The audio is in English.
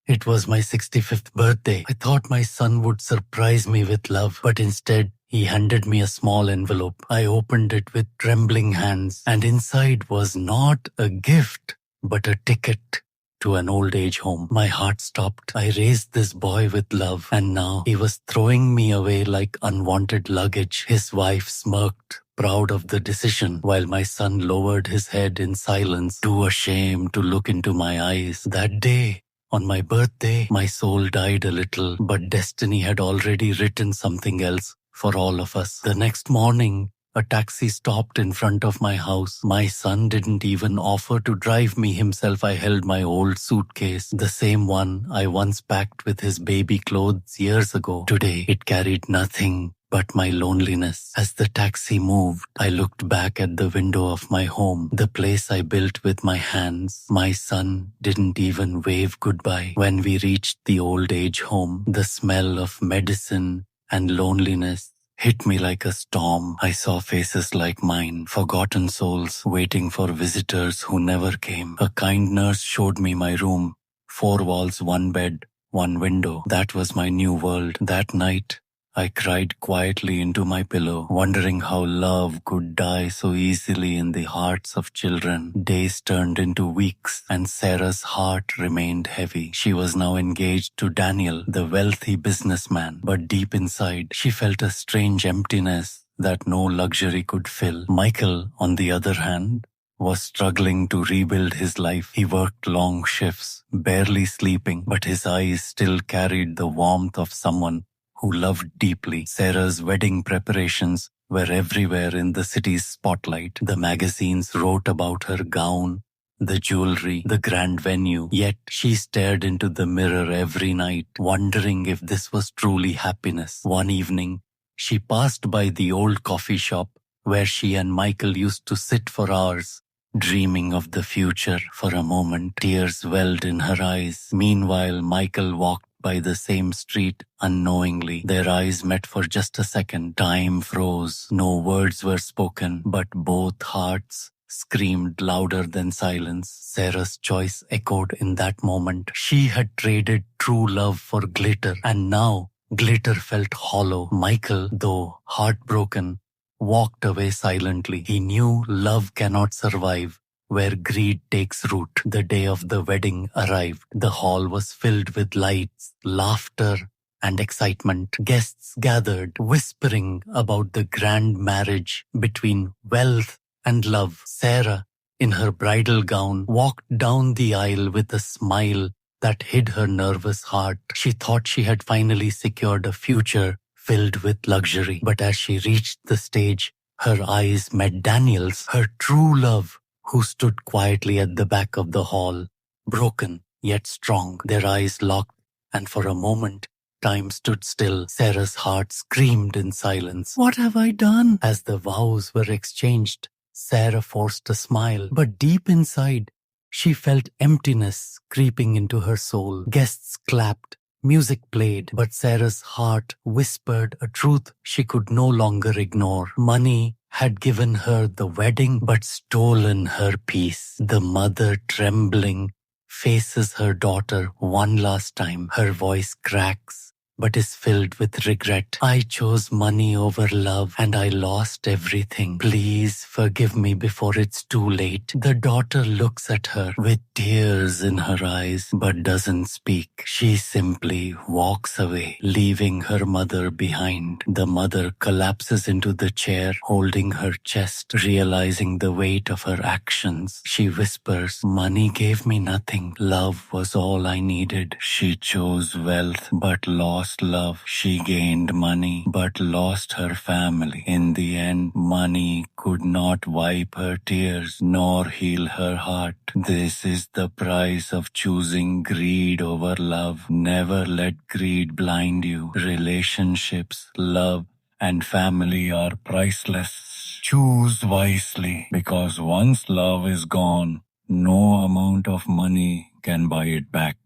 It was my 65th birthday. I thought my son would surprise me with love, but instead, he handed me a small envelope. I opened it with trembling hands, and inside was not a gift, but a ticket to an old age home. My heart stopped. I raised this boy with love, and now he was throwing me away like unwanted luggage. His wife smirked, proud of the decision, while my son lowered his head in silence, too ashamed to look into my eyes. That day, on my birthday, my soul died a little, but destiny had already written something else for all of us. The next morning, a taxi stopped in front of my house. My son didn't even offer to drive me himself. I held my old suitcase, the same one I once packed with his baby clothes years ago. Today, it carried nothing but my loneliness. As the taxi moved, I looked back at the window of my home, the place I built with my hands. My son didn't even wave goodbye. When we reached the old age home, the smell of medicine and loneliness hit me like a storm. I saw faces like mine, forgotten souls waiting for visitors who never came. A kind nurse showed me my room. 4 walls, 1 bed, 1 window. That was my new world. That night, I cried quietly into my pillow, wondering how love could die so easily in the hearts of children. Days turned into weeks, and Sarah's heart remained heavy. She was now engaged to Daniel, the wealthy businessman, but deep inside, she felt a strange emptiness that no luxury could fill. Michael, on the other hand, was struggling to rebuild his life. He worked long shifts, barely sleeping, but his eyes still carried the warmth of someone who loved deeply. Sarah's wedding preparations were everywhere in the city's spotlight. The magazines wrote about her gown, the jewelry, the grand venue. Yet she stared into the mirror every night, wondering if this was truly happiness. One evening, she passed by the old coffee shop where she and Michael used to sit for hours, dreaming of the future. For a moment, tears welled in her eyes. Meanwhile, Michael walked by the same street unknowingly. Their eyes met for just a second. Time froze. No words were spoken, but both hearts screamed louder than silence. Sarah's choice echoed in that moment. She had traded true love for glitter, and now glitter felt hollow. Michael, though heartbroken, walked away silently. He knew love cannot survive where greed takes root. The day of the wedding arrived. The hall was filled with lights, laughter, and excitement. Guests gathered, whispering about the grand marriage between wealth and love. Sarah, in her bridal gown, walked down the aisle with a smile that hid her nervous heart. She thought she had finally secured a future filled with luxury. But as she reached the stage, her eyes met Daniel's, her true love, who stood quietly at the back of the hall, broken yet strong. Their eyes locked, and for a moment, time stood still. Sarah's heart screamed in silence. "What have I done?" As the vows were exchanged, Sarah forced a smile, but deep inside, she felt emptiness creeping into her soul. Guests clapped, music played, but Sarah's heart whispered a truth she could no longer ignore. Money had given her the wedding but stolen her peace. The mother, trembling, faces her daughter one last time. Her voice cracks but is filled with regret. "I chose money over love, and I lost everything. Please forgive me before it's too late." The daughter looks at her with tears in her eyes but doesn't speak. She simply walks away, leaving her mother behind. The mother collapses into the chair, holding her chest, realizing the weight of her actions. She whispers, "Money gave me nothing. Love was all I needed." She chose wealth but lost love. She gained money but lost her family. In the end, money could not wipe her tears nor heal her heart. This is the price of choosing greed over love. Never let greed blind you. Relationships, love, and family are priceless. Choose wisely, because once love is gone, no amount of money can buy it back.